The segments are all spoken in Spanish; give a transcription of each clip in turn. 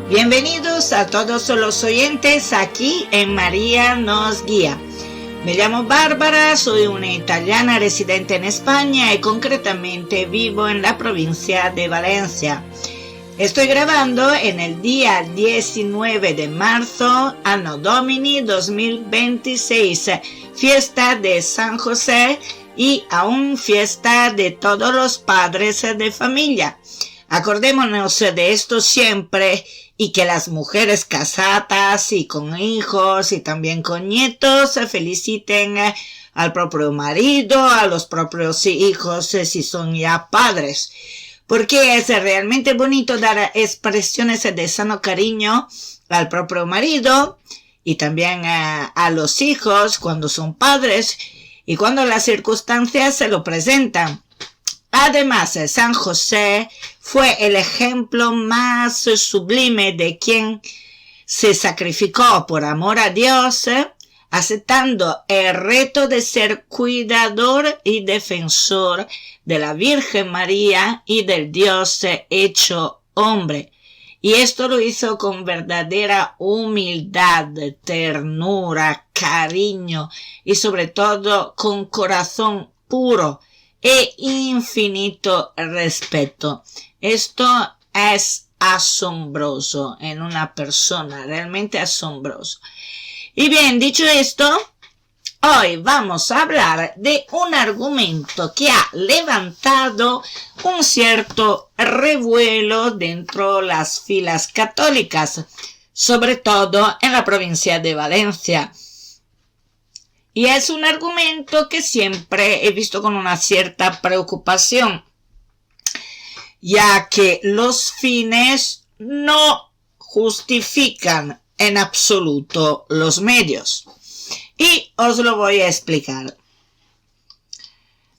Bienvenidos a todos los oyentes aquí en María nos guía. Me llamo Bárbara, soy una italiana residente en España y concretamente vivo en la provincia de Valencia. Estoy grabando en el día 19 de marzo, Anno Domini 2026, fiesta de San José y aún fiesta de todos los padres de familia. Acordémonos de esto siempre y que las mujeres casadas y con hijos y también con nietos feliciten al propio marido, a los propios hijos si son ya padres. Porque es realmente bonito dar expresiones de sano cariño al propio marido y también a los hijos cuando son padres y cuando las circunstancias se lo presentan. Además, San José fue el ejemplo más sublime de quien se sacrificó por amor a Dios, aceptando el reto de ser cuidador y defensor de la Virgen María y del Dios hecho hombre. Y esto lo hizo con verdadera humildad, ternura, cariño y sobre todo con corazón puro e infinito respeto. Esto es asombroso en una persona, realmente asombroso. Y bien, dicho esto, hoy vamos a hablar de un argumento que ha levantado un cierto revuelo dentro de las filas católicas, sobre todo en la provincia de Valencia. Y es un argumento que siempre he visto con una cierta preocupación, ya que los fines no justifican en absoluto los medios. Y os lo voy a explicar.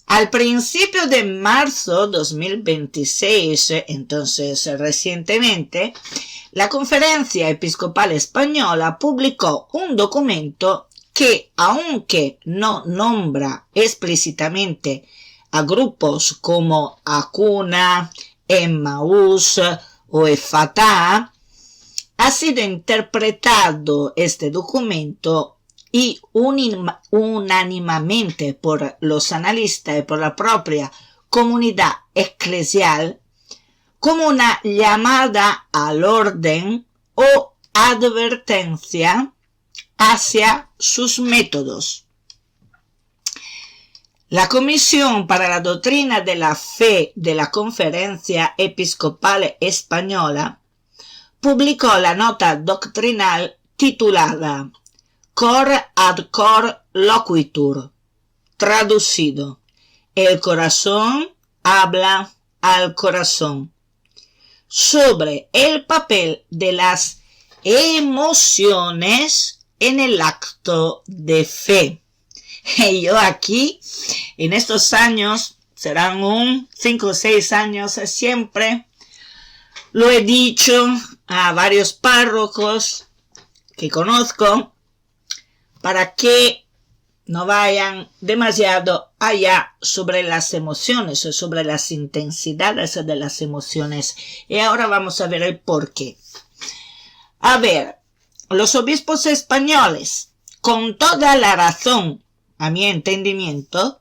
Al principio de marzo 2026, entonces recientemente, la Conferencia Episcopal Española publicó un documento que, aunque no nombra explícitamente a grupos como Acuna, Emmaús o Efatá, ha sido interpretado este documento y unánimemente por los analistas y por la propia comunidad eclesial como una llamada al orden o advertencia hacia sus métodos. La Comisión para la Doctrina de la Fe de la Conferencia Episcopal Española publicó la nota doctrinal titulada Cor ad cor loquitur, traducido, el corazón habla al corazón, sobre el papel de las emociones en el acto de fe. Y yo aquí, en estos años, serán 5 o 6 años, siempre lo he dicho a varios párrocos que conozco, para que no vayan demasiado allá sobre las emociones o sobre las intensidades de las emociones. Y ahora vamos a ver el porqué. A ver, los obispos españoles, con toda la razón, a mi entendimiento,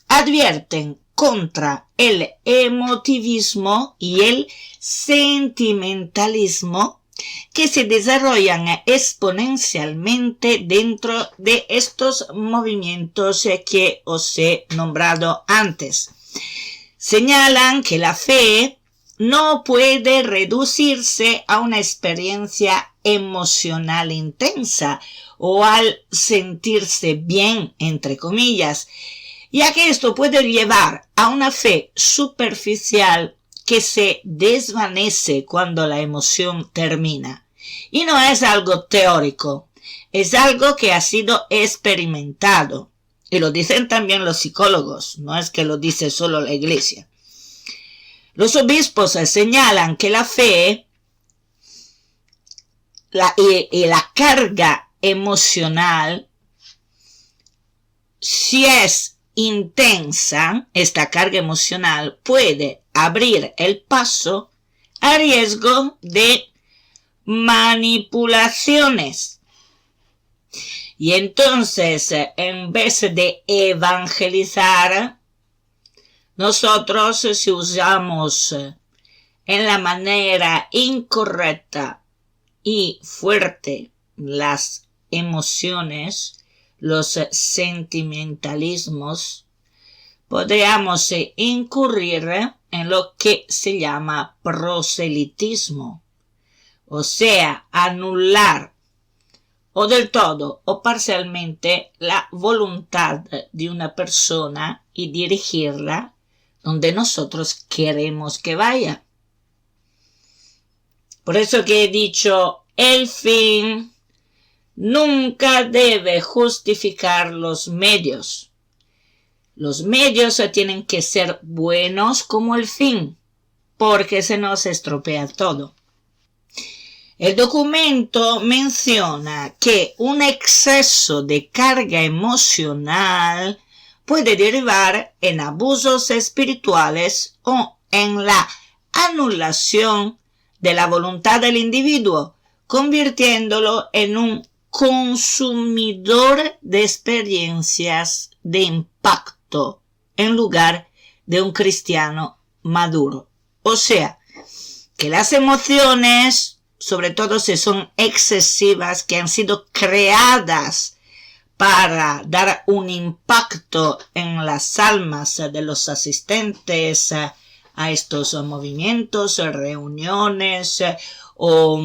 advierten contra el emotivismo y el sentimentalismo que se desarrollan exponencialmente dentro de estos movimientos que os he nombrado antes. Señalan que la fe no puede reducirse a una experiencia emocional intensa o al sentirse bien, entre comillas, ya que esto puede llevar a una fe superficial que se desvanece cuando la emoción termina. Y no es algo teórico, es algo que ha sido experimentado. Y lo dicen también los psicólogos, no es que lo dice solo la Iglesia. Los obispos señalan que la fe y la carga emocional, si es intensa, esta carga emocional puede abrir el paso a riesgo de manipulaciones. Y entonces, en vez de evangelizar, nosotros si usamos en la manera incorrecta y fuerte las emociones, los sentimentalismos, podríamos incurrir en lo que se llama proselitismo, o sea, anular o del todo o parcialmente la voluntad de una persona y dirigirla donde nosotros queremos que vaya. Por eso que he dicho, el fin nunca debe justificar los medios. Los medios tienen que ser buenos como el fin, porque se nos estropea todo. El documento menciona que un exceso de carga emocional puede derivar en abusos espirituales o en la anulación de la voluntad del individuo, convirtiéndolo en un consumidor de experiencias de impacto en lugar de un cristiano maduro. O sea, que las emociones, sobre todo si son excesivas, que han sido creadas para dar un impacto en las almas de los asistentes a estos movimientos, reuniones o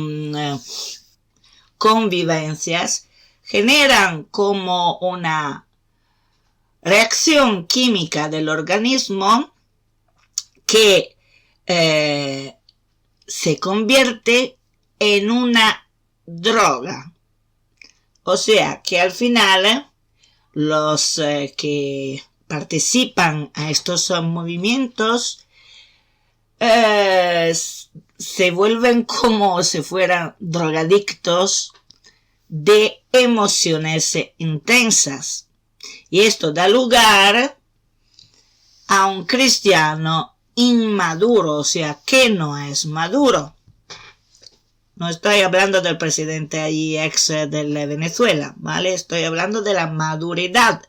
convivencias, generan como una reacción química del organismo que se convierte en una droga. O sea que al final los que participan a estos movimientos se vuelven como si fueran drogadictos de emociones intensas. Y esto da lugar a un cristiano inmaduro, o sea, que no es maduro. No estoy hablando del presidente allí ex de Venezuela, ¿vale? Estoy hablando de la maduridad.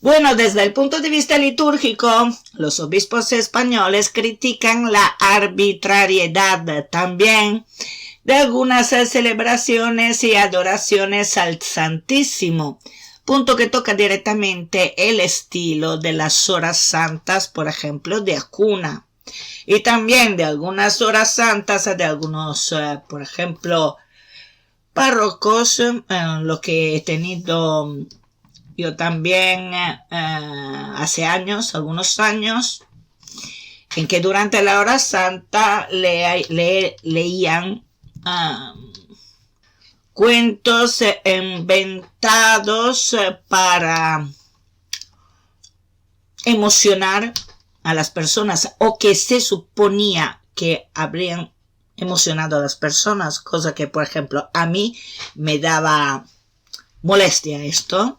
Bueno, desde el punto de vista litúrgico, los obispos españoles critican la arbitrariedad también de algunas celebraciones y adoraciones al Santísimo, punto que toca directamente el estilo de las horas santas, por ejemplo, de Acuna. Y también de algunas horas santas, de algunos, por ejemplo, párrocos, lo que he tenido yo también hace años, algunos años, en que durante la hora santa leían cuentos inventados para emocionar a las personas, o que se suponía que habrían emocionado a las personas, cosa que, por ejemplo, a mí me daba molestia esto,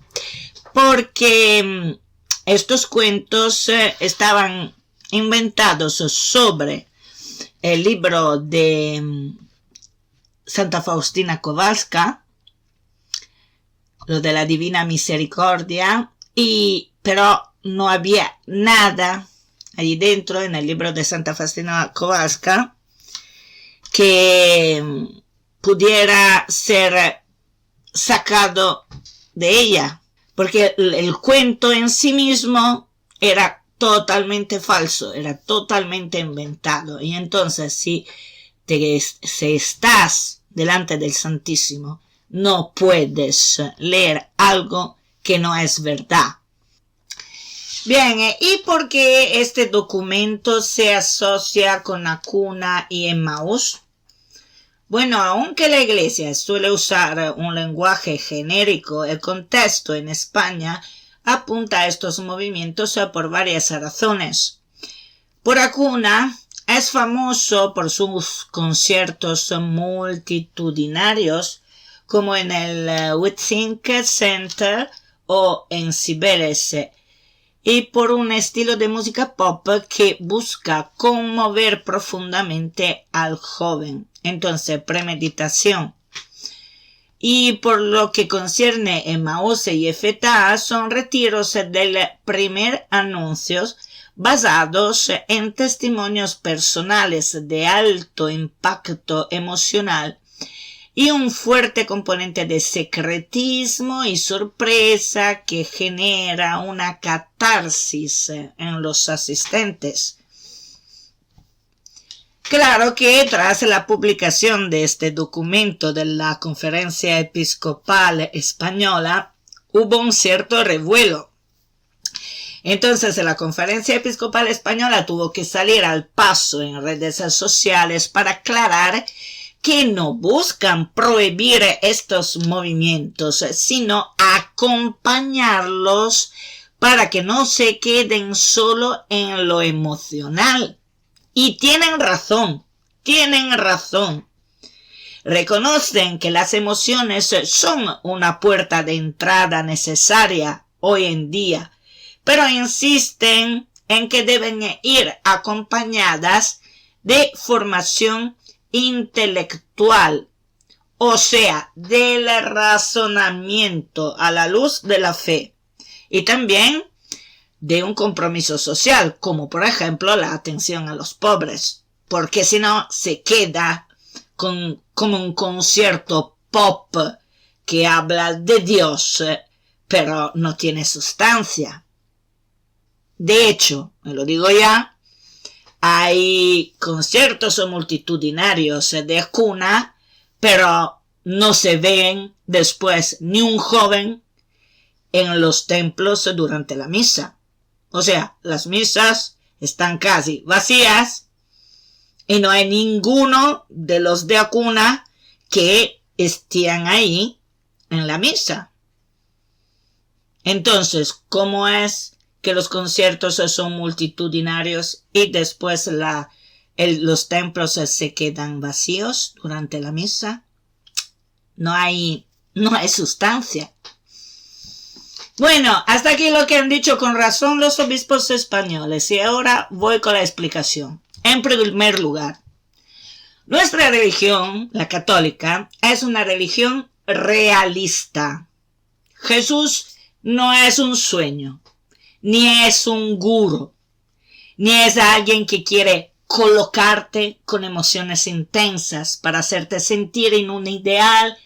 porque estos cuentos estaban inventados sobre el libro de Santa Faustina Kowalska, lo de la Divina Misericordia, pero no había nada allí dentro en el libro de Santa Faustina Kowalska que pudiera ser sacado de ella, porque el cuento en sí mismo era totalmente falso, era totalmente inventado. Y entonces si estás delante del Santísimo, no puedes leer algo que no es verdad. Bien, ¿y por qué este documento se asocia con Acuna y Emmaús? Bueno, aunque la Iglesia suele usar un lenguaje genérico, el contexto en España apunta a estos movimientos por varias razones. Por Acuna es famoso por sus conciertos multitudinarios, como en el Withink Center o en Cibeles, y por un estilo de música pop que busca conmover profundamente al joven, Entonces, premeditación. Y por lo que concierne Emmaús y Efetá, son retiros del primer anuncios basados en testimonios personales de alto impacto emocional y un fuerte componente de secretismo y sorpresa que genera una catarsis en los asistentes. Claro que tras la publicación de este documento de la Conferencia Episcopal Española hubo un cierto revuelo. Entonces la Conferencia Episcopal Española tuvo que salir al paso en redes sociales para aclarar que no buscan prohibir estos movimientos, sino acompañarlos para que no se queden solo en lo emocional. Y tienen razón. Reconocen que las emociones son una puerta de entrada necesaria hoy en día, pero insisten en que deben ir acompañadas de formación intelectual, o sea, del razonamiento a la luz de la fe, y también de un compromiso social, como por ejemplo la atención a los pobres, porque si no se queda como un concierto pop que habla de Dios, pero no tiene sustancia. De hecho, me lo digo ya, hay conciertos multitudinarios de cuna, pero no se ven después ni un joven en los templos durante la misa. O sea, las misas están casi vacías y no hay ninguno de los de cuna que estén ahí en la misa. Entonces, ¿cómo es que los conciertos son multitudinarios y después los templos se quedan vacíos durante la misa? No hay sustancia. Bueno, hasta aquí lo que han dicho con razón los obispos españoles y ahora voy con la explicación. En primer lugar, nuestra religión, la católica, es una religión realista. Jesús no es un sueño, ni es un gurú, ni es alguien que quiere colocarte con emociones intensas para hacerte sentir en un ideal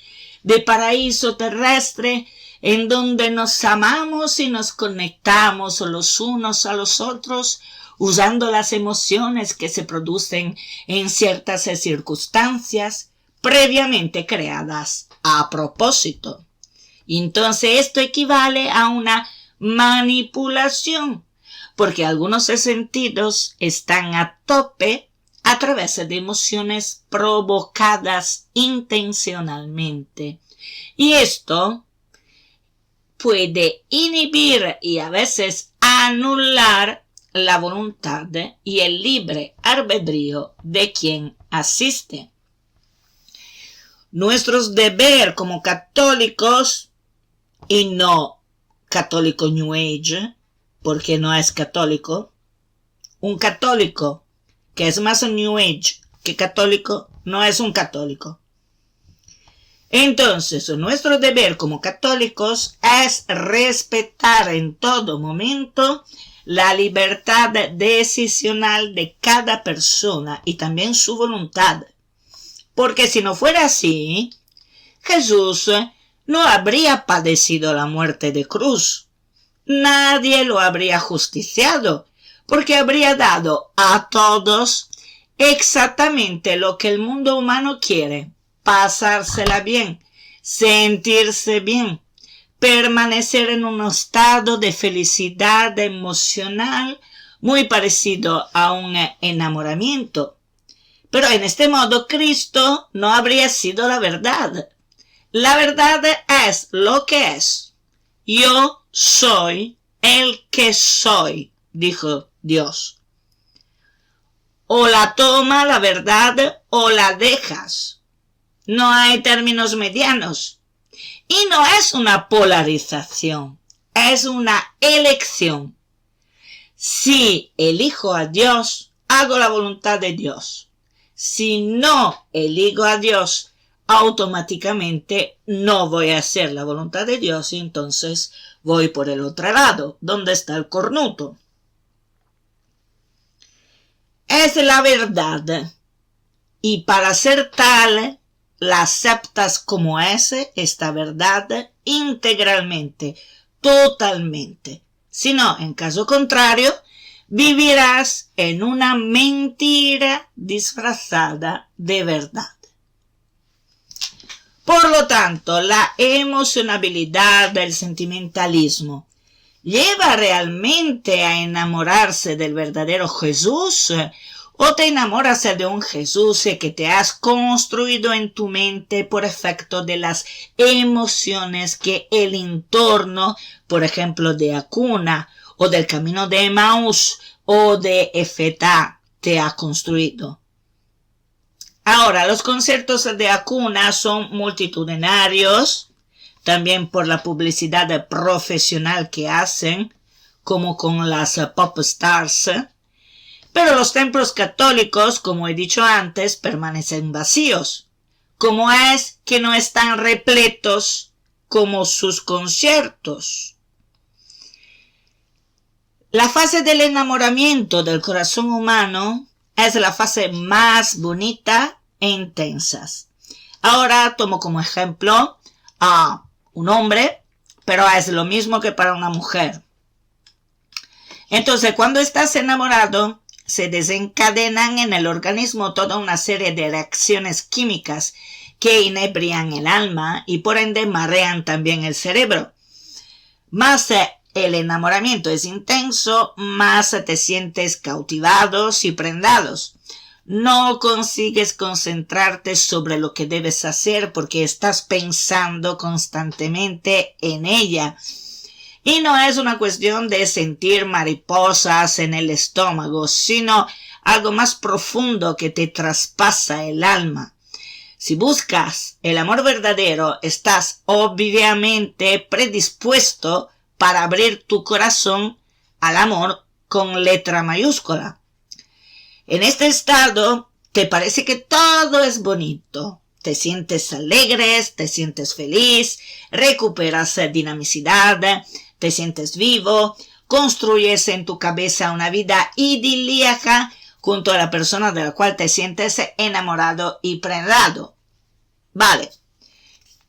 de paraíso terrestre en donde nos amamos y nos conectamos los unos a los otros usando las emociones que se producen en ciertas circunstancias previamente creadas a propósito. Entonces esto equivale a una manipulación, porque algunos sentidos están a tope a través de emociones provocadas intencionalmente. Y esto puede inhibir y a veces anular la voluntad y el libre albedrío de quien asiste. Nuestro deber como católicos, y no católico New Age, porque no es católico, un católico que es más New Age que católico no es un católico. Entonces, nuestro deber como católicos es respetar en todo momento la libertad decisional de cada persona y también su voluntad. Porque si no fuera así, Jesús no habría padecido la muerte de cruz. Nadie lo habría justiciado, porque habría dado a todos exactamente lo que el mundo humano quiere: pasársela bien, sentirse bien, permanecer en un estado de felicidad emocional muy parecido a un enamoramiento. Pero en este modo Cristo no habría sido la verdad. La verdad es lo que es. Yo soy el que soy, dijo Dios. O la toma la verdad o la dejas. No hay términos medianos. Y no es una polarización, es una elección. Si elijo a Dios, hago la voluntad de Dios. si no elijo a Dios, automáticamente no voy a hacer la voluntad de Dios y entonces voy por el otro lado, donde está el cornuto. Es la verdad y para ser tal, la aceptas como es esta verdad integralmente, totalmente. Si no, en caso contrario, vivirás en una mentira disfrazada de verdad. Por lo tanto, la emocionabilidad del sentimentalismo ¿lleva realmente a enamorarse del verdadero Jesús? ¿O te enamoras de un Jesús que te has construido en tu mente por efecto de las emociones que el entorno, por ejemplo, de Acuna, o del camino de Emaús, o de Efetá, te ha construido? Ahora, los conciertos de Acuna son multitudinarios, también por la publicidad profesional que hacen, como con las pop stars. Pero los templos católicos, como he dicho antes, permanecen vacíos, como es que no están repletos como sus conciertos. La fase del enamoramiento del corazón humano es la fase más bonita e intensa. Ahora tomo como ejemplo a un hombre, pero es lo mismo que para una mujer. Entonces, cuando estás enamorado, se desencadenan en el organismo toda una serie de reacciones químicas que inebrian el alma y por ende marean también el cerebro. Más el enamoramiento es intenso, más te sientes cautivados y prendados. No consigues concentrarte sobre lo que debes hacer porque estás pensando constantemente en ella. Y no es una cuestión de sentir mariposas en el estómago, sino algo más profundo que te traspasa el alma. Si buscas el amor verdadero, estás obviamente predispuesto para abrir tu corazón al amor con letra mayúscula. En este estado, te parece que todo es bonito. Te sientes alegre, te sientes feliz, recuperas dinamicidad, te sientes vivo, construyes en tu cabeza una vida idílica junto a la persona de la cual te sientes enamorado y prendado. Vale.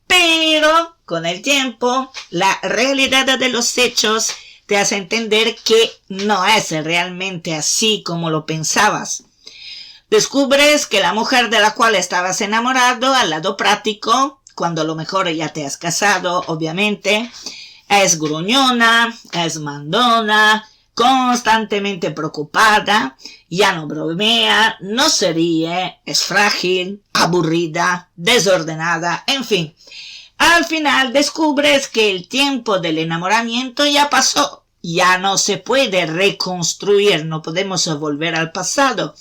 Pero con el tiempo, la realidad de los hechos te hace entender que no es realmente así como lo pensabas. Descubres que la mujer de la cual estabas enamorado al lado práctico, cuando a lo mejor ya te has casado, obviamente, es gruñona, es mandona, constantemente preocupada, ya no bromea, no se ríe, es frágil, aburrida, desordenada, en fin. Al final descubres que el tiempo del enamoramiento ya pasó, ya no se puede reconstruir, no podemos volver al pasado.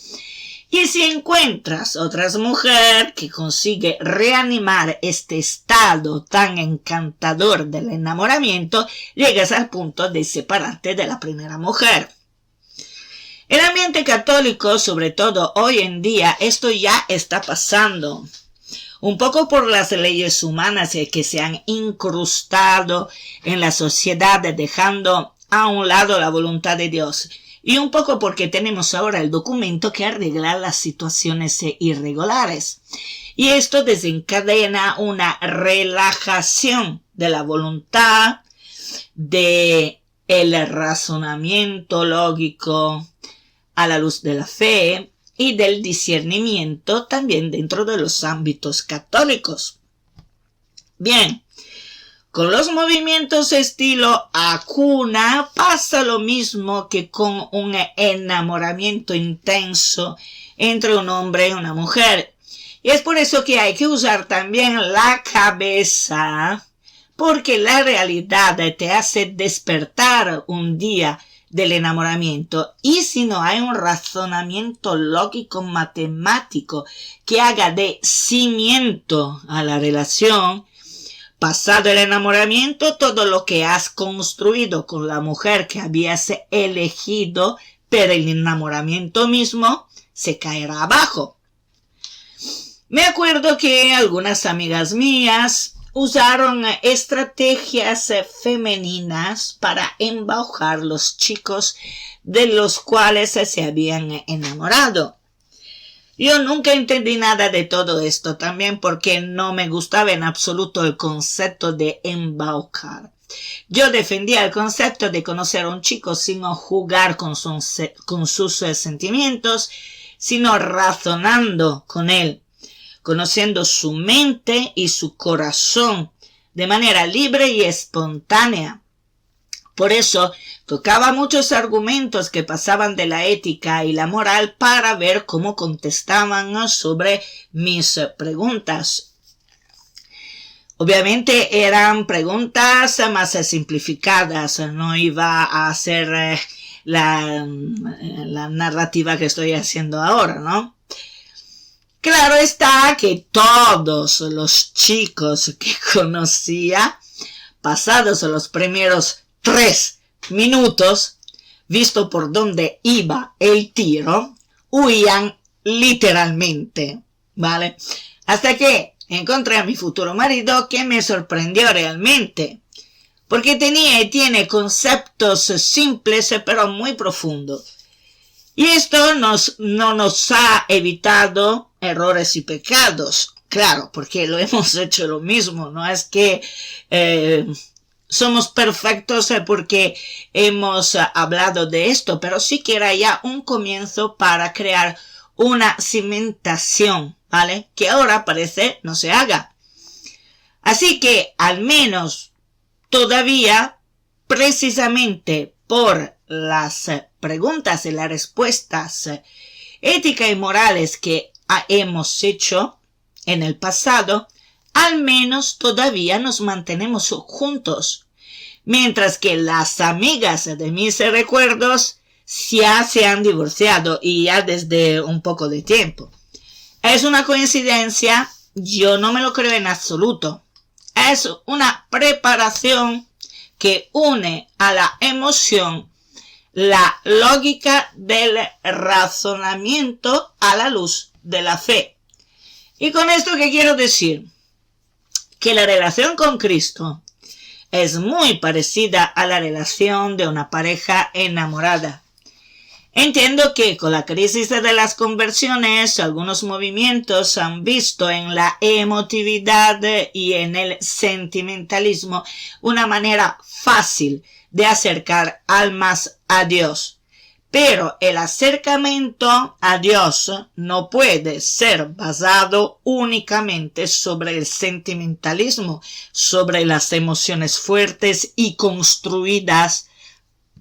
Y si encuentras otra mujer que consigue reanimar este estado tan encantador del enamoramiento, llegas al punto de separarte de la primera mujer. En el ambiente católico, sobre todo hoy en día, esto ya está pasando. Un poco por las leyes humanas que se han incrustado en la sociedad, dejando a un lado la voluntad de Dios. Y un poco porque tenemos ahora el documento que arregla las situaciones irregulares. Y esto desencadena una relajación de la voluntad, de el razonamiento lógico a la luz de la fe y del discernimiento también dentro de los ámbitos católicos. Bien. Con los movimientos estilo Acuna pasa lo mismo que con un enamoramiento intenso entre un hombre y una mujer. Y es por eso que hay que usar también la cabeza, porque la realidad te hace despertar un día del enamoramiento. Y si no hay un razonamiento lógico matemático que haga de cimiento a la relación, pasado el enamoramiento, todo lo que has construido con la mujer que habías elegido, pero el enamoramiento mismo se caerá abajo. Me acuerdo que algunas amigas mías usaron estrategias femeninas para embaucar los chicos de los cuales se habían enamorado. Yo nunca entendí nada de todo esto, también porque no me gustaba en absoluto el concepto de embaucar. Yo defendía el concepto de conocer a un chico sin jugar con sus sentimientos, sino razonando con él, conociendo su mente y su corazón de manera libre y espontánea. Por eso tocaba muchos argumentos que pasaban de la ética y la moral para ver cómo contestaban sobre mis preguntas. Obviamente eran preguntas más simplificadas, no iba a hacer la narrativa que estoy haciendo ahora, ¿no? Claro está que todos los chicos que conocía, pasados los primeros 3 minutos, visto por dónde iba el tiro, huían literalmente, ¿vale? Hasta que encontré a mi futuro marido, que me sorprendió realmente, porque tenía y tiene conceptos simples pero muy profundos. Y esto no nos ha evitado errores y pecados, claro, porque lo hemos hecho lo mismo, no es que somos perfectos porque hemos hablado de esto, pero sí que era ya un comienzo para crear una cimentación, ¿vale? Que ahora parece no se haga. Así que al menos todavía, precisamente por las preguntas y las respuestas éticas y morales que hemos hecho en el pasado, al menos todavía nos mantenemos juntos, mientras que las amigas de mis recuerdos ya se han divorciado y ya desde un poco de tiempo. ¿Es una coincidencia? Yo no me lo creo en absoluto. Es una preparación que une a la emoción la lógica del razonamiento a la luz de la fe. ¿Y con esto qué quiero decir? Que la relación con Cristo es muy parecida a la relación de una pareja enamorada. Entiendo que con la crisis de las conversiones, algunos movimientos han visto en la emotividad y en el sentimentalismo una manera fácil de acercar almas a Dios. Pero el acercamiento a Dios no puede ser basado únicamente sobre el sentimentalismo, sobre las emociones fuertes y construidas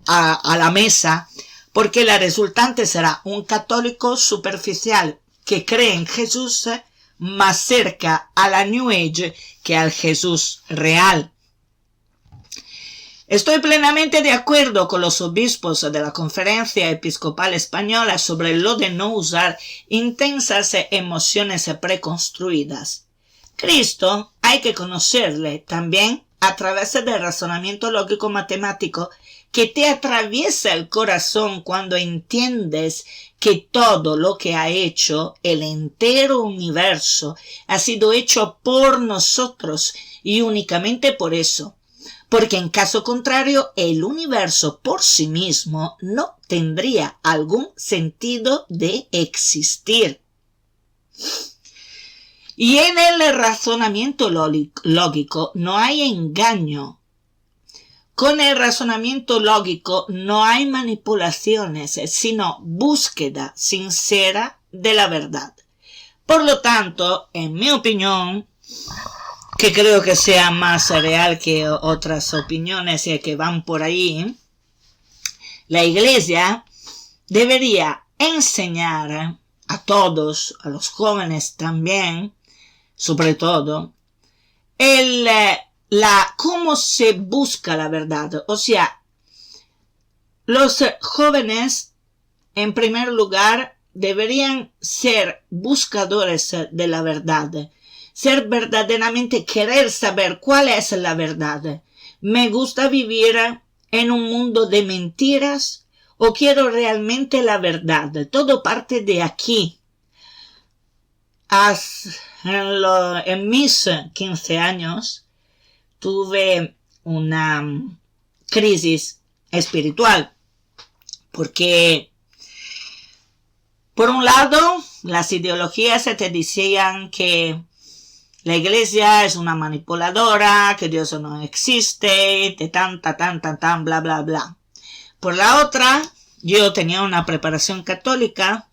a la mesa, porque la resultante será un católico superficial que cree en Jesús más cerca a la New Age que al Jesús real. Estoy plenamente de acuerdo con los obispos de la Conferencia Episcopal Española sobre lo de no usar intensas emociones preconstruidas. Cristo hay que conocerle también a través del razonamiento lógico-matemático que te atraviesa el corazón cuando entiendes que todo lo que ha hecho el entero universo ha sido hecho por nosotros y únicamente por eso. Porque en caso contrario, el universo por sí mismo no tendría algún sentido de existir. Y en el razonamiento lógico no hay engaño. Con el razonamiento lógico no hay manipulaciones, sino búsqueda sincera de la verdad. Por lo tanto, en mi opinión, que creo que sea más real que otras opiniones que van por ahí, la Iglesia debería enseñar a todos, a los jóvenes también, sobre todo, cómo se busca la verdad. O sea, los jóvenes, en primer lugar, deberían ser buscadores de la verdad. Ser verdaderamente querer saber cuál es la verdad. ¿Me gusta vivir en un mundo de mentiras o quiero realmente la verdad? Todo parte de aquí. en mis 15 años tuve una crisis espiritual, porque por un lado las ideologías te decían que la iglesia es una manipuladora, que Dios no existe, de tan, bla, bla, bla. Por la otra, yo tenía una preparación católica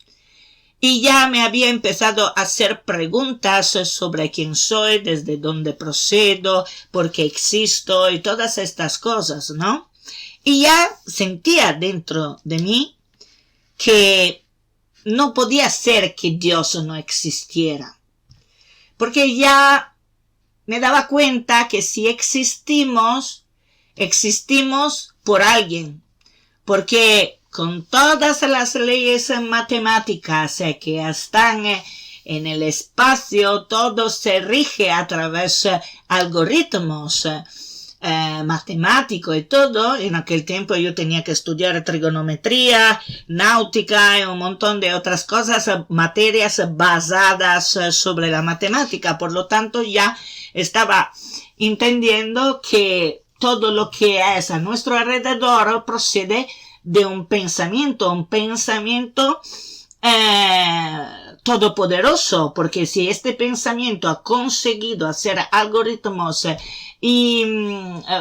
y ya me había empezado a hacer preguntas sobre quién soy, desde dónde procedo, por qué existo y todas estas cosas, ¿no? Y ya sentía dentro de mí que no podía ser que Dios no existiera. Porque ya me daba cuenta que si existimos por alguien. Porque con todas las leyes matemáticas que están en el espacio, todo se rige a través de algoritmos matemáticos y todo. En aquel tiempo yo tenía que estudiar trigonometría, náutica y un montón de otras cosas, materias basadas sobre la matemática. Por lo tanto, ya estaba entendiendo que todo lo que es a nuestro alrededor procede de un pensamiento todopoderoso, porque si este pensamiento ha conseguido hacer algoritmos y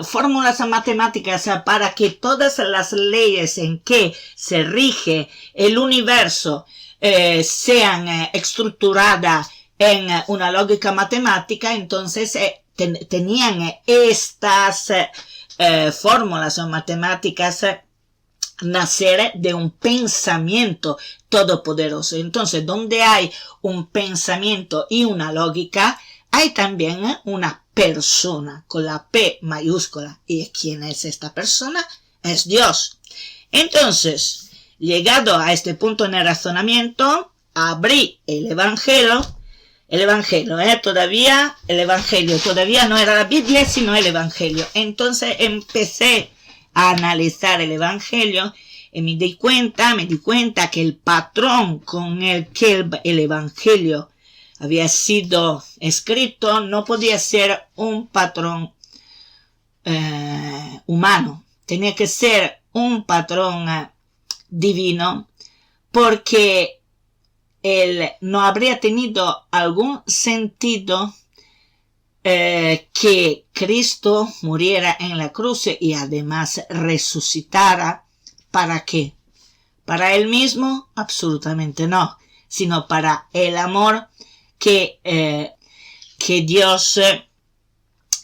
fórmulas matemáticas para que todas las leyes en que se rige el universo sean estructuradas en una lógica matemática, entonces tenían estas fórmulas matemáticas nacer de un pensamiento todopoderoso. Entonces, donde hay un pensamiento y una lógica, hay también una persona con la P mayúscula. ¿Y quién es esta persona? Es Dios. Entonces, llegado a este punto en el razonamiento, abrí el Evangelio, todavía no era la Biblia, sino el Evangelio. Entonces empecé a analizar el Evangelio y me di cuenta que el patrón con el que el Evangelio había sido escrito no podía ser un patrón humano, tenía que ser un patrón divino, porque él no habría tenido algún sentido que Cristo muriera en la cruz y además resucitara. ¿Para qué? ¿Para él mismo? Absolutamente no, sino para el amor que Dios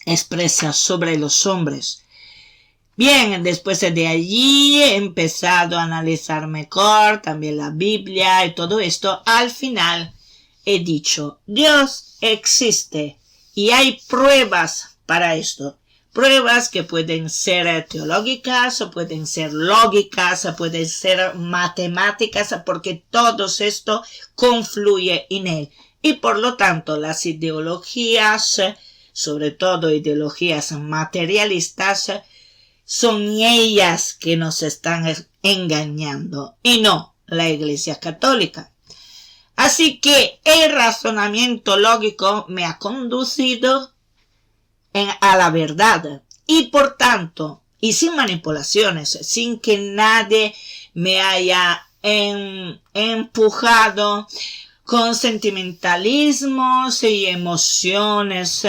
expresa sobre los hombres. Bien, después de allí he empezado a analizar mejor también la Biblia y todo esto. Al final he dicho, Dios existe. Y hay pruebas para esto. Pruebas que pueden ser teológicas, o pueden ser lógicas, o pueden ser matemáticas, porque todo esto confluye en él. Y por lo tanto, las ideologías, sobre todo ideologías materialistas, son ellas que nos están engañando, y no la Iglesia Católica. Así que el razonamiento lógico me ha conducido a la verdad. Y por tanto, y sin manipulaciones, sin que nadie me haya empujado con sentimentalismos y emociones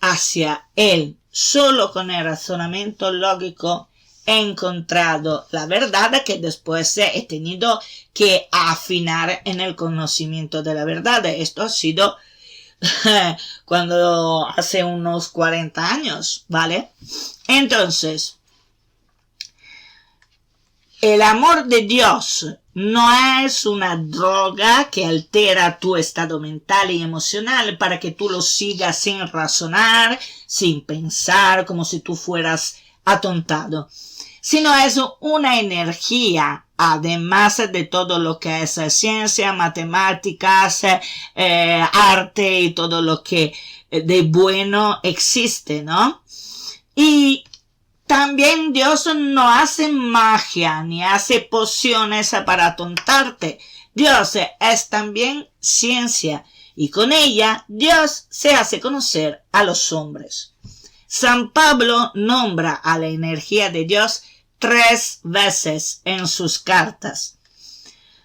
hacia él. Solo con el razonamiento lógico he encontrado la verdad, que después he tenido que afinar en el conocimiento de la verdad. Esto ha sido cuando hace unos 40 años, ¿vale? Entonces, el amor de Dios no es una droga que altera tu estado mental y emocional para que tú lo sigas sin razonar, sin pensar, como si tú fueras atontado, sino es una energía, además de todo lo que es ciencia, matemáticas, arte y todo lo que de bueno existe, ¿no? Y también Dios no hace magia ni hace pociones para atontarte. Dios es también ciencia y con ella Dios se hace conocer a los hombres. San Pablo nombra a la energía de Dios 3 veces en sus cartas.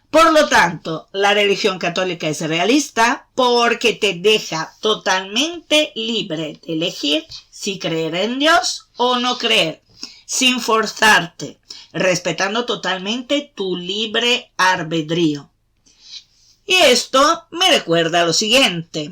Por lo tanto, la religión católica es realista porque te deja totalmente libre de elegir si creer en Dios o no creer, sin forzarte, respetando totalmente tu libre albedrío. Y esto me recuerda lo siguiente.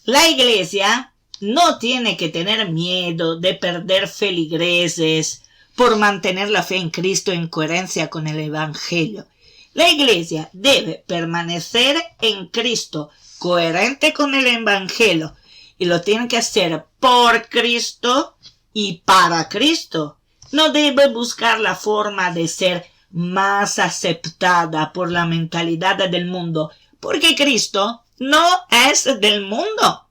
La Iglesia no tiene que tener miedo de perder feligreses por mantener la fe en Cristo en coherencia con el Evangelio. La Iglesia debe permanecer en Cristo, coherente con el Evangelio, y lo tiene que hacer por Cristo y para Cristo. No debe buscar la forma de ser más aceptada por la mentalidad del mundo, porque Cristo no es del mundo.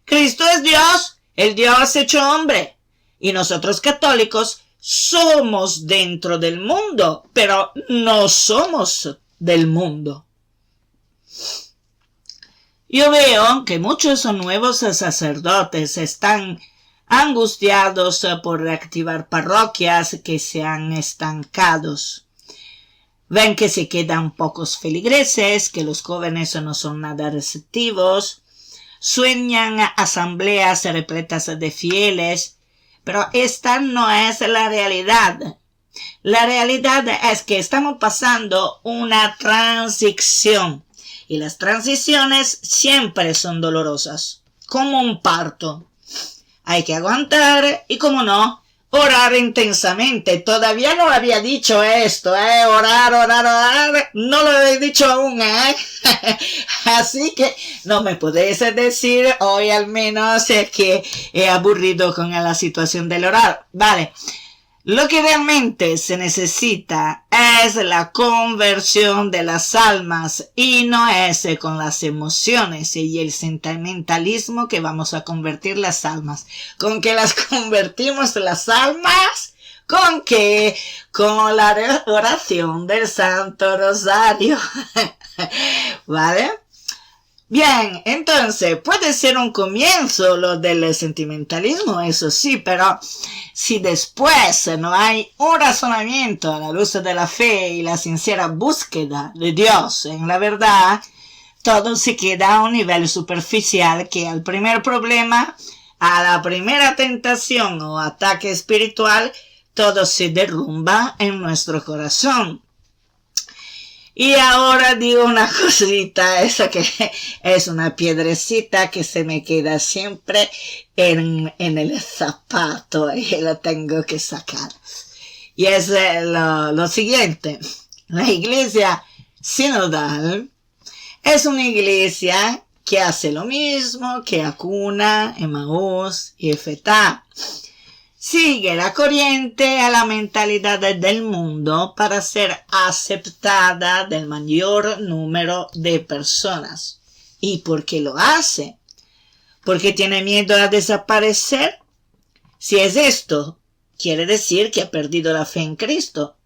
Cristo es Dios, el Dios hecho hombre, y nosotros católicos somos dentro del mundo, pero no somos del mundo. Yo veo que muchos nuevos sacerdotes están angustiados por reactivar parroquias que se han estancado. Ven que se quedan pocos feligreses, que los jóvenes no son nada receptivos, sueñan asambleas repletas de fieles, pero esta no es la realidad. La realidad es que estamos pasando una transición, y las transiciones siempre son dolorosas, como un parto. Hay que aguantar y, como no, orar intensamente. Todavía no había dicho esto, orar. No lo he dicho aún, Así que no me podéis decir hoy al menos que he aburrido con la situación del orar. Vale. Lo que realmente se necesita es la conversión de las almas y no es con las emociones y el sentimentalismo que vamos a convertir las almas. ¿Con qué las convertimos las almas? ¿Con qué? Con la oración del Santo Rosario. ¿Vale? Bien, entonces puede ser un comienzo lo del sentimentalismo, eso sí, pero si después no hay un razonamiento a la luz de la fe y la sincera búsqueda de Dios en la verdad, todo se queda a un nivel superficial que al primer problema, a la primera tentación o ataque espiritual, todo se derrumba en nuestro corazón. Y ahora digo una cosita, esa que es una piedrecita que se me queda siempre en el zapato y la tengo que sacar. Y es lo siguiente. La iglesia sinodal es una iglesia que hace lo mismo que Acuna, Emaús y Efetá. Sigue la corriente a la mentalidad del mundo para ser aceptada del mayor número de personas. ¿Y por qué lo hace? ¿Porque tiene miedo a desaparecer? Si es esto, quiere decir que ha perdido la fe en Cristo.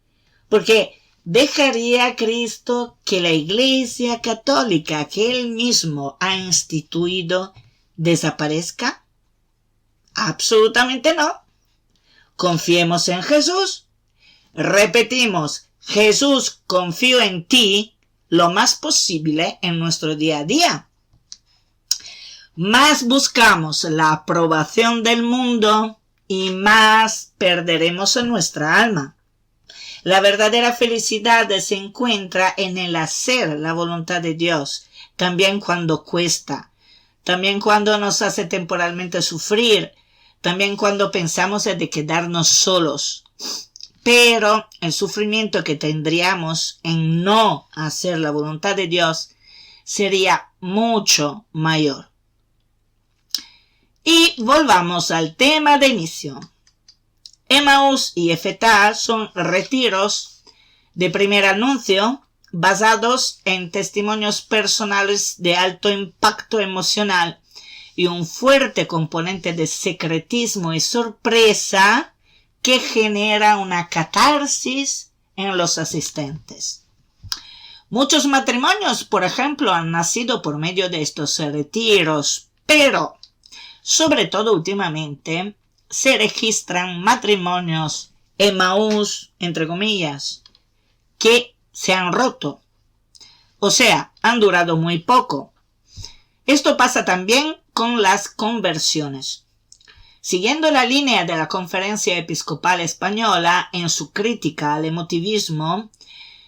Porque ¿dejaría a Cristo que la Iglesia Católica que Él mismo ha instituido desaparezca? Absolutamente no. Confiemos en Jesús. Repetimos, Jesús, confío en ti lo más posible en nuestro día a día. Más buscamos la aprobación del mundo y más perderemos en nuestra alma. La verdadera felicidad se encuentra en el hacer la voluntad de Dios, también cuando cuesta, también cuando nos hace temporalmente sufrir, también cuando pensamos de quedarnos solos. Pero el sufrimiento que tendríamos en no hacer la voluntad de Dios sería mucho mayor. Y volvamos al tema de inicio. Emaús y Efetá son retiros de primer anuncio basados en testimonios personales de alto impacto emocional y un fuerte componente de secretismo y sorpresa que genera una catarsis en los asistentes. Muchos matrimonios, por ejemplo, han nacido por medio de estos retiros, pero, sobre todo últimamente, se registran matrimonios Emaús, entre comillas, que se han roto. O sea, han durado muy poco. Esto pasa también con las conversiones. Siguiendo la línea de la Conferencia Episcopal Española en su crítica al emotivismo,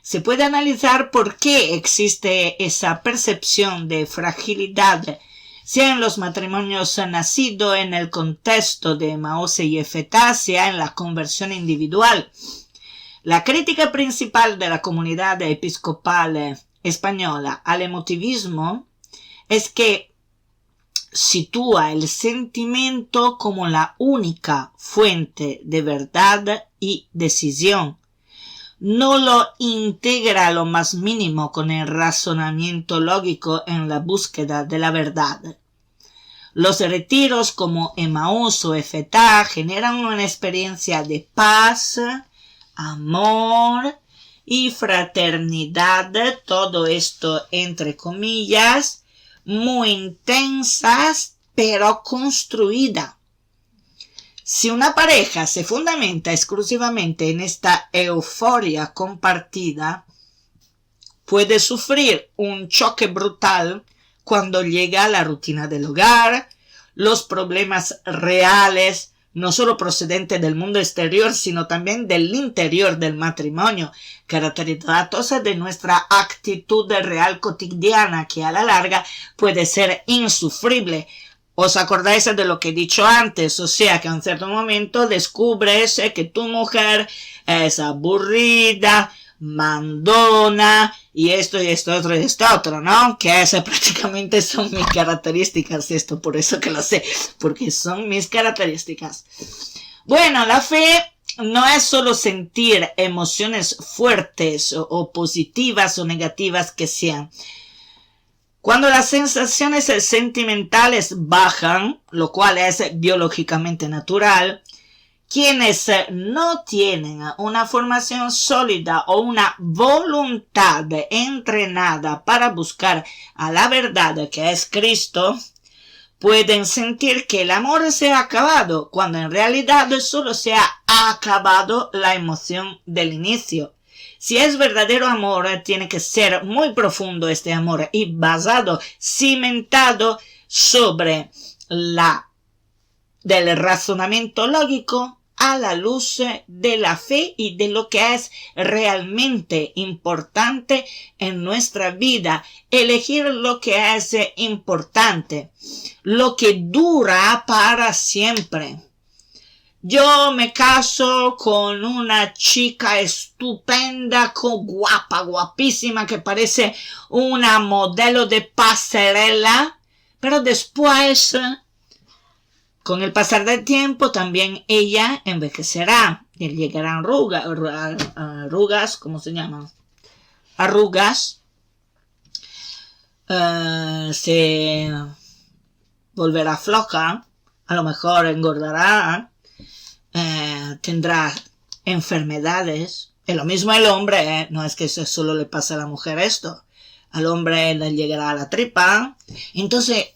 se puede analizar por qué existe esa percepción de fragilidad, sea en los matrimonios nacidos en el contexto de Maose y Efetá, sea en la conversión individual. La crítica principal de la comunidad episcopal española al emotivismo es que sitúa el sentimiento como la única fuente de verdad y decisión. No lo integra lo más mínimo con el razonamiento lógico en la búsqueda de la verdad. Los retiros como Emaús o Efetá generan una experiencia de paz, amor y fraternidad, todo esto entre comillas, muy intensas pero construida. Si una pareja se fundamenta exclusivamente en esta euforia compartida, puede sufrir un choque brutal cuando llega la rutina del hogar, los problemas reales, no solo procedentes del mundo exterior, sino también del interior del matrimonio, caracterizados de nuestra actitud real cotidiana, que a la larga puede ser insufrible. ¿Os acordáis de lo que he dicho antes? O sea, que a un cierto momento descubres que tu mujer es aburrida, mandona, y esto, ¿no? Que prácticamente son mis características, por eso que lo sé, porque son mis características. Bueno, la fe no es solo sentir emociones fuertes o positivas o negativas que sean. Cuando las sensaciones sentimentales bajan, lo cual es biológicamente natural, quienes no tienen una formación sólida o una voluntad entrenada para buscar a la verdad que es Cristo, pueden sentir que el amor se ha acabado, cuando en realidad solo se ha acabado la emoción del inicio. Si es verdadero amor, tiene que ser muy profundo este amor y basado, cimentado sobre del razonamiento lógico a la luz de la fe y de lo que es realmente importante en nuestra vida. Elegir lo que es importante, lo que dura para siempre. Yo me caso con una chica estupenda, guapísima, que parece una modelo de pasarela, pero después, con el pasar del tiempo, también ella envejecerá, y llegarán arrugas, ¿cómo se llaman? Arrugas, se volverá floja, a lo mejor engordará, tendrá enfermedades. Y lo mismo el hombre, no es que solo le pasa a la mujer esto, al hombre le llegará a la tripa. Entonces,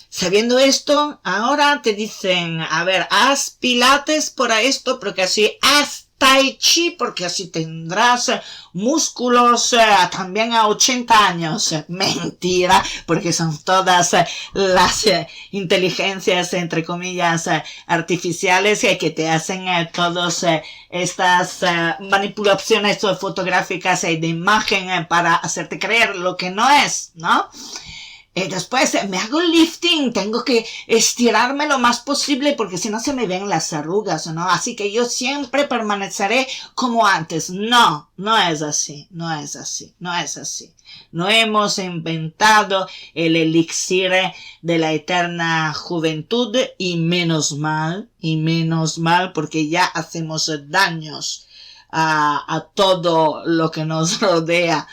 sabiendo esto, ahora te dicen, a ver, haz pilates para esto, porque así, haz tai chi, porque así tendrás músculos también a 80 años. Mentira, porque son todas las inteligencias, entre comillas, artificiales que te hacen todas estas manipulaciones fotográficas de imagen para hacerte creer lo que no es, ¿no? Después me hago lifting, tengo que estirarme lo más posible porque si no se me ven las arrugas, ¿no? Así que yo siempre permaneceré como antes. No, no es así, no es así, no es así. No hemos inventado el elixir de la eterna juventud y menos mal, porque ya hacemos daños a todo lo que nos rodea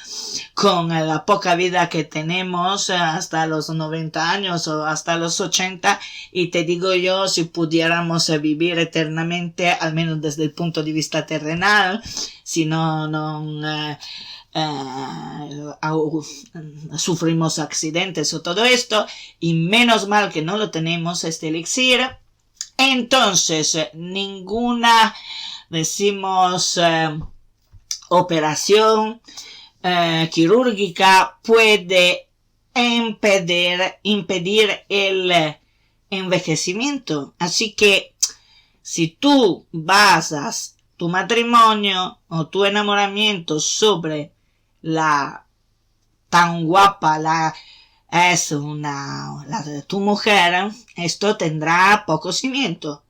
con la poca vida que tenemos hasta los 90 años o hasta los 80, y te digo yo, si pudiéramos vivir eternamente, al menos desde el punto de vista terrenal, si no sufrimos accidentes o todo esto, y menos mal que no lo tenemos este elixir. Entonces ninguna, decimos, operación quirúrgica puede impedir el envejecimiento. Así que si tú basas tu matrimonio o tu enamoramiento sobre la tan guapa la de tu mujer, esto tendrá poco cimiento.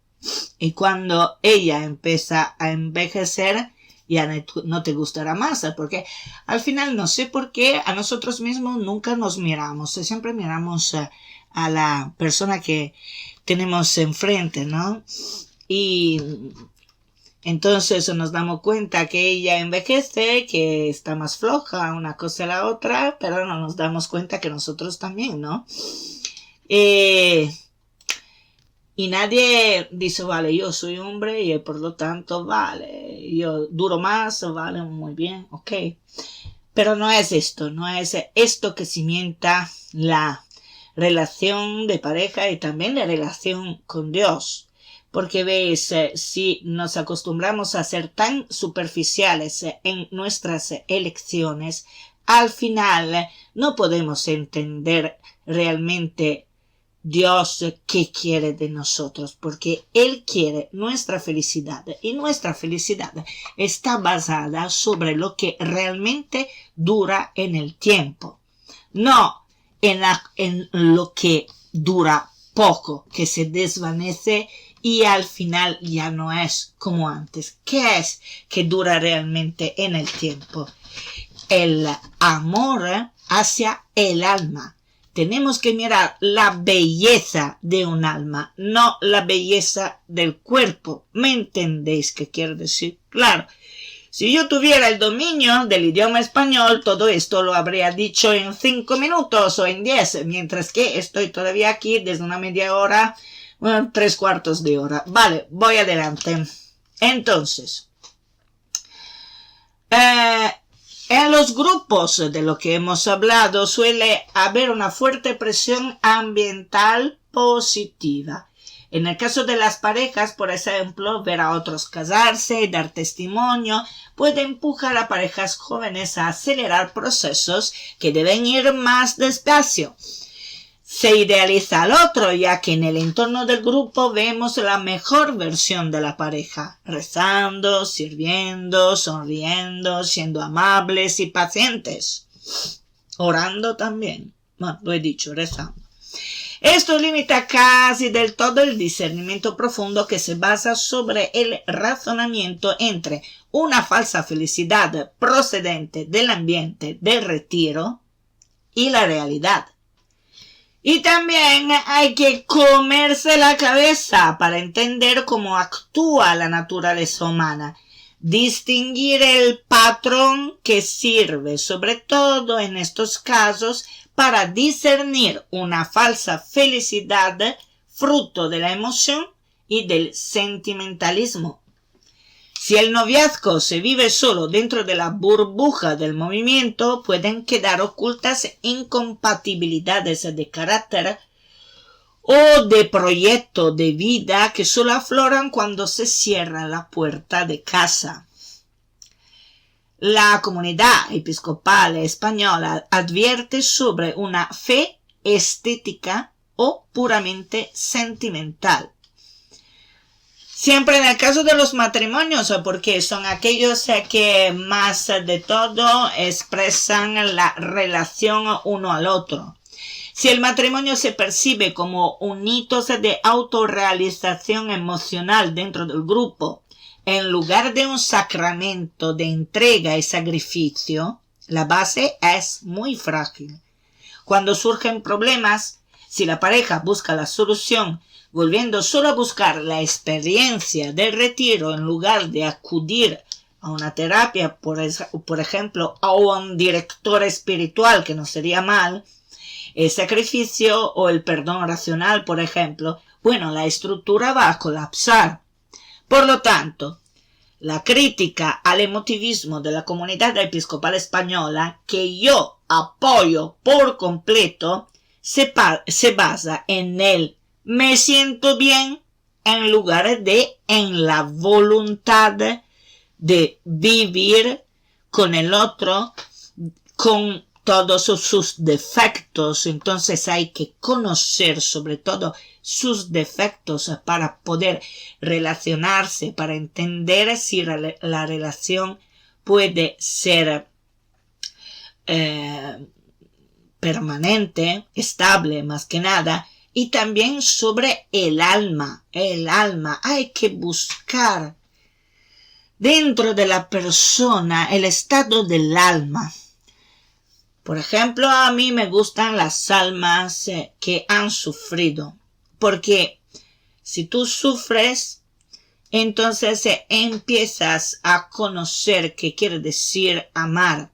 Y cuando ella empieza a envejecer, ya no te gustará más, porque al final no sé por qué a nosotros mismos nunca nos miramos, siempre miramos a la persona que tenemos enfrente, ¿no? Y entonces nos damos cuenta que ella envejece, que está más floja, una cosa y la otra, pero no nos damos cuenta que nosotros también, ¿no? Y nadie dice, vale, yo soy hombre y por lo tanto, vale, yo duro más, vale, muy bien, ok. Pero no es esto que cimienta la relación de pareja y también la relación con Dios. Porque veis, si nos acostumbramos a ser tan superficiales en nuestras elecciones, al final no podemos entender realmente Dios qué quiere de nosotros, porque Él quiere nuestra felicidad, y nuestra felicidad está basada sobre lo que realmente dura en el tiempo, no en lo que dura poco, que se desvanece y al final ya no es como antes. ¿Qué es que dura realmente en el tiempo? El amor hacia el alma. Tenemos que mirar la belleza de un alma, no la belleza del cuerpo. ¿Me entendéis qué quiero decir? Claro, si yo tuviera el dominio del idioma español, todo esto lo habría dicho en 5 minutos o en 10, mientras que estoy todavía aquí desde una media hora, 3/4 de hora. Vale, voy adelante. Entonces, en los grupos de lo que hemos hablado suele haber una fuerte presión ambiental positiva. En el caso de las parejas, por ejemplo, ver a otros casarse y dar testimonio puede empujar a parejas jóvenes a acelerar procesos que deben ir más despacio. Se idealiza al otro, ya que en el entorno del grupo vemos la mejor versión de la pareja, rezando, sirviendo, sonriendo, siendo amables y pacientes. Orando también. Bueno, lo he dicho, rezando. Esto limita casi del todo el discernimiento profundo que se basa sobre el razonamiento entre una falsa felicidad procedente del ambiente del retiro y la realidad. Y también hay que comerse la cabeza para entender cómo actúa la naturaleza humana, distinguir el patrón que sirve, sobre todo en estos casos, para discernir una falsa felicidad fruto de la emoción y del sentimentalismo. Si el noviazgo se vive solo dentro de la burbuja del movimiento, pueden quedar ocultas incompatibilidades de carácter o de proyecto de vida que solo afloran cuando se cierra la puerta de casa. La comunidad episcopal española advierte sobre una fe estética o puramente sentimental. Siempre en el caso de los matrimonios, porque son aquellos que más de todo expresan la relación uno al otro. Si el matrimonio se percibe como un hito de autorrealización emocional dentro del grupo, en lugar de un sacramento de entrega y sacrificio, la base es muy frágil. Cuando surgen problemas, si la pareja busca la solución volviendo solo a buscar la experiencia del retiro en lugar de acudir a una terapia, por ejemplo, a un director espiritual, que no sería mal, el sacrificio o el perdón racional, por ejemplo, bueno, la estructura va a colapsar. Por lo tanto, la crítica al emotivismo de la comunidad episcopal española, que yo apoyo por completo, se basa en el me siento bien en lugar de en la voluntad de vivir con el otro, con todos sus defectos. Entonces hay que conocer sobre todo sus defectos para poder relacionarse, para entender si la relación puede ser permanente, estable más que nada. Y también sobre el alma. Hay que buscar dentro de la persona el estado del alma. Por ejemplo, a mí me gustan las almas que han sufrido. Porque si tú sufres, entonces empiezas a conocer qué quiere decir amar.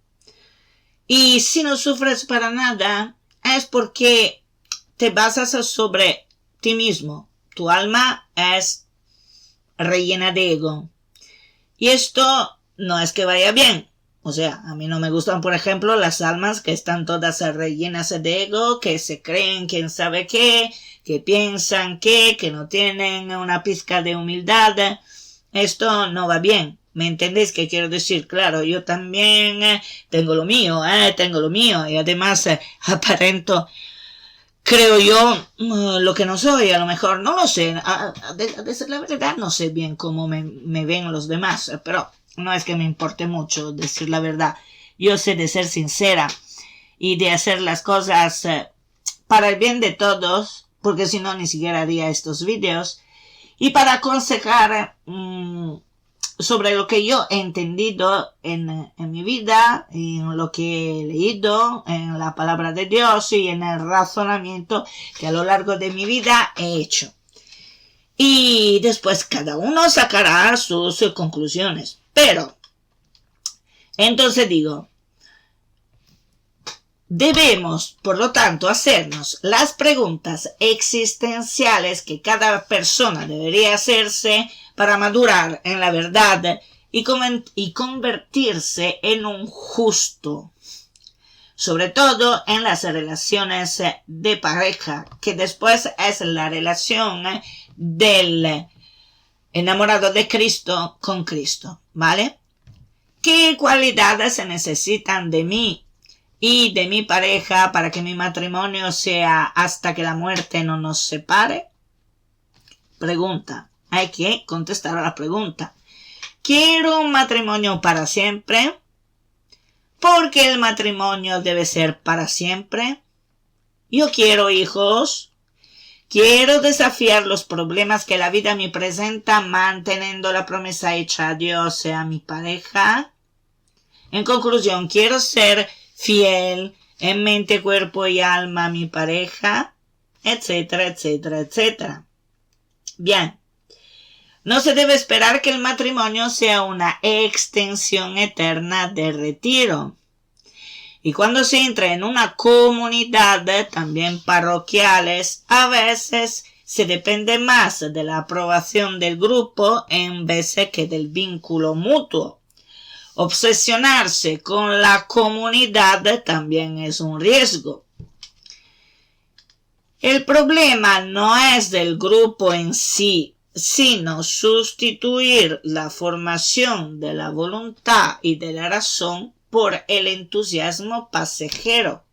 Y si no sufres para nada, es porque te basas sobre ti mismo. Tu alma es rellena de ego. Y esto no es que vaya bien. O sea, a mí no me gustan, por ejemplo, las almas que están todas rellenas de ego, que se creen quién sabe qué, que piensan que no tienen una pizca de humildad. Esto no va bien. ¿Me entendéis qué quiero decir? Claro, yo también tengo lo mío. Y además aparento, creo yo, lo que no soy. A lo mejor no lo sé. A decir la verdad, no sé bien cómo me ven los demás, pero no es que me importe mucho decir la verdad. Yo sé de ser sincera y de hacer las cosas para el bien de todos, porque si no ni siquiera haría estos vídeos, y para aconsejar sobre lo que yo he entendido en mi vida, en lo que he leído, en la palabra de Dios y en el razonamiento que a lo largo de mi vida he hecho. Y después cada uno sacará sus conclusiones. Pero, entonces digo, debemos, por lo tanto, hacernos las preguntas existenciales que cada persona debería hacerse para madurar en la verdad y convertirse en un justo. Sobre todo en las relaciones de pareja, que después es la relación del enamorado de Cristo con Cristo, ¿vale? ¿Qué cualidades se necesitan de mí y de mi pareja para que mi matrimonio sea hasta que la muerte no nos separe? Pregunta. Hay que contestar a la pregunta. ¿Quiero un matrimonio para siempre? ¿Por qué el matrimonio debe ser para siempre? Yo quiero hijos. Quiero desafiar los problemas que la vida me presenta manteniendo la promesa hecha a Dios y a mi pareja. En conclusión, quiero ser fiel en mente, cuerpo y alma a mi pareja, etcétera, etcétera, etcétera. Bien. No se debe esperar que el matrimonio sea una extensión eterna de retiro. Y cuando se entra en una comunidad, también parroquiales, a veces se depende más de la aprobación del grupo en vez que del vínculo mutuo. Obsesionarse con la comunidad también es un riesgo. El problema no es del grupo en sí, sino sustituir la formación de la voluntad y de la razón por el entusiasmo pasajero.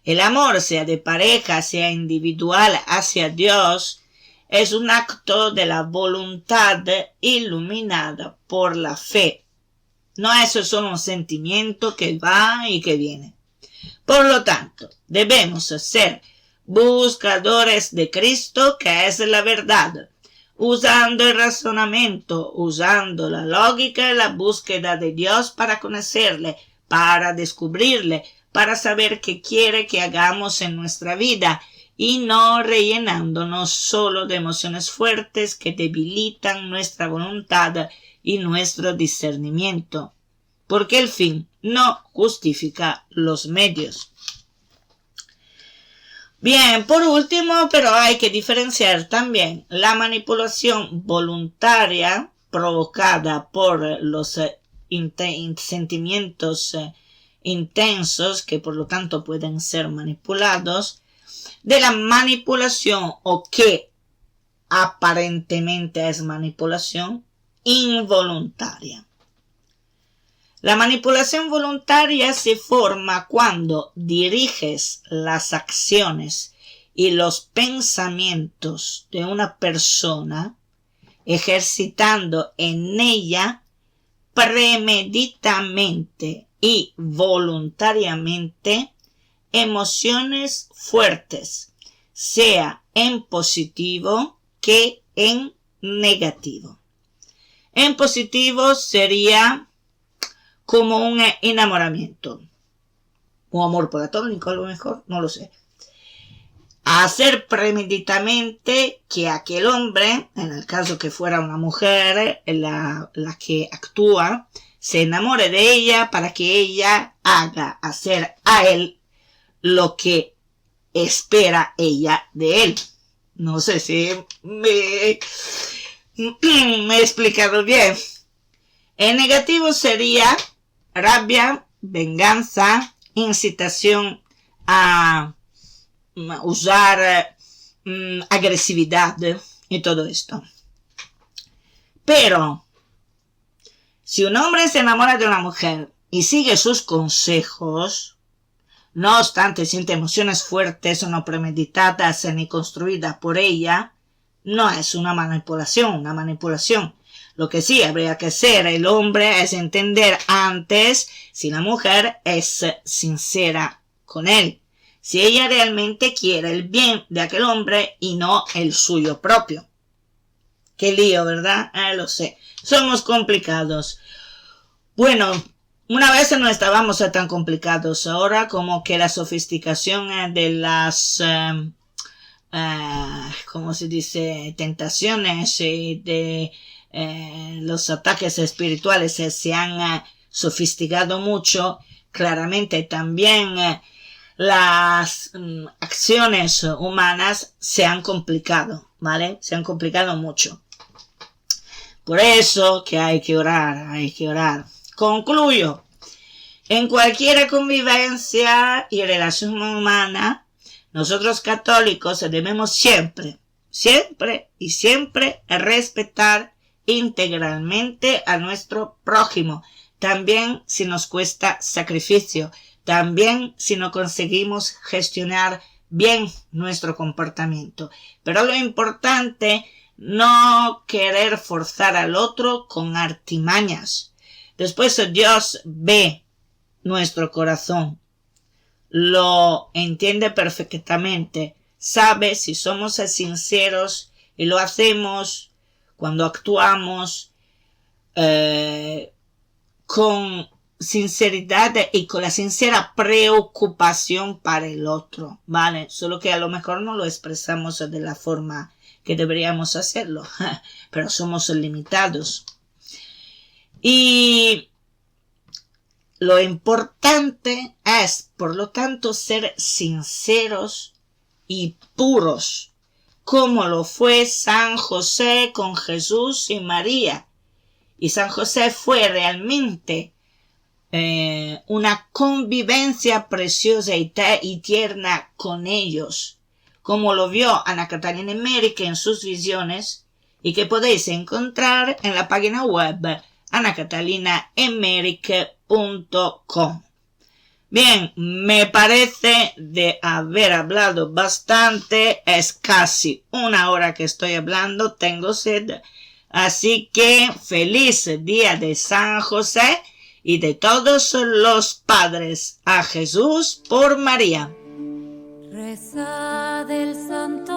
El amor, sea de pareja, sea individual hacia Dios, es un acto de la voluntad iluminada por la fe. No es solo un sentimiento que va y que viene. Por lo tanto, debemos ser buscadores de Cristo, que es la verdad, usando el razonamiento, usando la lógica y la búsqueda de Dios para conocerle, para descubrirle, para saber qué quiere que hagamos en nuestra vida y no rellenándonos solo de emociones fuertes que debilitan nuestra voluntad y nuestro discernimiento, porque el fin no justifica los medios. Bien, por último, pero hay que diferenciar también la manipulación voluntaria provocada por los sentimientos intensos, que por lo tanto pueden ser manipulados, de la manipulación, o que aparentemente es manipulación, involuntaria. La manipulación voluntaria se forma cuando diriges las acciones y los pensamientos de una persona, ejercitando en ella premeditadamente y voluntariamente emociones fuertes, sea en positivo que en negativo. En positivo sería como un enamoramiento, o amor platónico, a lo mejor, no lo sé. Hacer premeditadamente que aquel hombre, en el caso que fuera una mujer, la que actúa, se enamore de ella para que ella haga hacer a él lo que espera ella de él. No sé si me he explicado bien. En negativo sería rabia, venganza, incitación a usar agresividad y todo esto. Pero si un hombre se enamora de una mujer y sigue sus consejos, no obstante siente emociones fuertes o no premeditadas ni construidas por ella, no es una manipulación. Lo que sí habría que hacer el hombre es entender antes si la mujer es sincera con él, si ella realmente quiere el bien de aquel hombre y no el suyo propio. Qué lío, ¿verdad? Lo sé. Somos complicados. Bueno, una vez no estábamos tan complicados. Ahora como que la sofisticación de las... ¿cómo se dice? Tentaciones y de los ataques espirituales se han sofisticado mucho. Claramente también las acciones humanas se han complicado, ¿vale? Se han complicado mucho. Por eso que hay que orar. Concluyo. En cualquier convivencia y relación humana, nosotros católicos debemos siempre respetar integralmente a nuestro prójimo, también si nos cuesta sacrificio, también si no conseguimos gestionar bien nuestro comportamiento. Pero lo importante, no querer forzar al otro con artimañas. Después Dios ve nuestro corazón, lo entiende perfectamente, sabe si somos sinceros y lo hacemos cuando actuamos con sinceridad y con la sincera preocupación para el otro, ¿vale? Solo que a lo mejor no lo expresamos de la forma que deberíamos hacerlo, pero somos limitados. Y lo importante es, por lo tanto, ser sinceros y puros, como lo fue San José con Jesús y María. Y San José fue realmente una convivencia preciosa y tierna con ellos, como lo vio Ana Catalina Emmerich en sus visiones, y que podéis encontrar en la página web anacatalinaemmerich.com. Bien, me parece de haber hablado bastante, es casi una hora que estoy hablando, tengo sed, así que feliz día de San José y de todos los padres, a Jesús por María. Reza del Santo